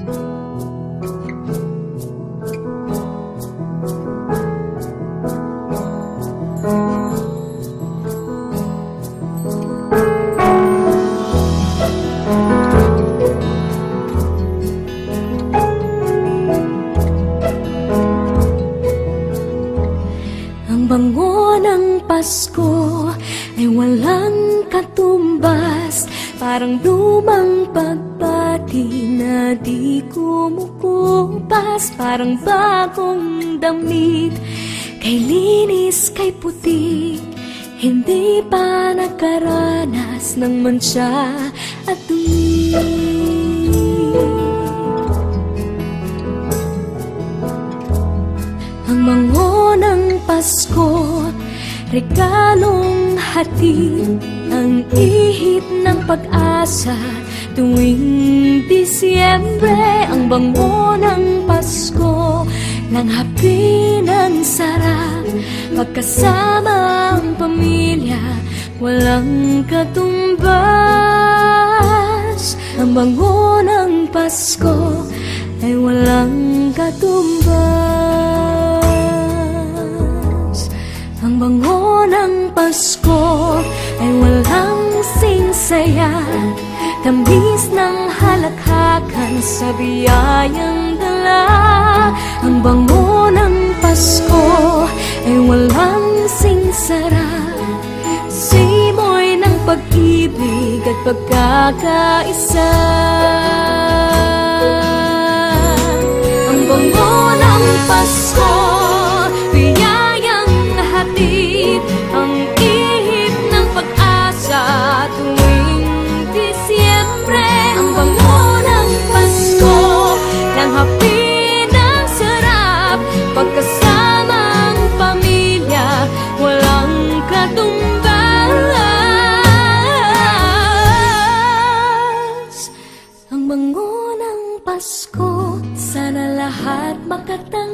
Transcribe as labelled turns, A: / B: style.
A: Ang bango ng Pasko ay walang katumbas, parang lumang pagbati na di kumukupas, parang bagong damit, kay linis, kay puti, hindi pa nakaranas ng mantsa at dumi. Ang bango ng Pasko, regalong hatid, ang ihip ng pag-asa tuwing Disyembre. Ang bango ng Pasko, langhapi ng sarap, pagkasama ang pamilya, walang katumbas. Ang bango ng Pasko ay walang katumbas. Ang bango ng Pasko ay walang singsaya, tamis ng halakhakan sa biyayang dala. Ang bango ng Pasko ay walang singsara, simoy ng pag-ibig at pagkakaisa. Ang bango ng Pasko, ang ihip ng pag-asa tuwing Disyembre. Ang bango ng Pasko, langhapi ng sarap, pagkasama ang pamilya, walang katumbas. Ang bango ng Pasko, sana lahat makatapos.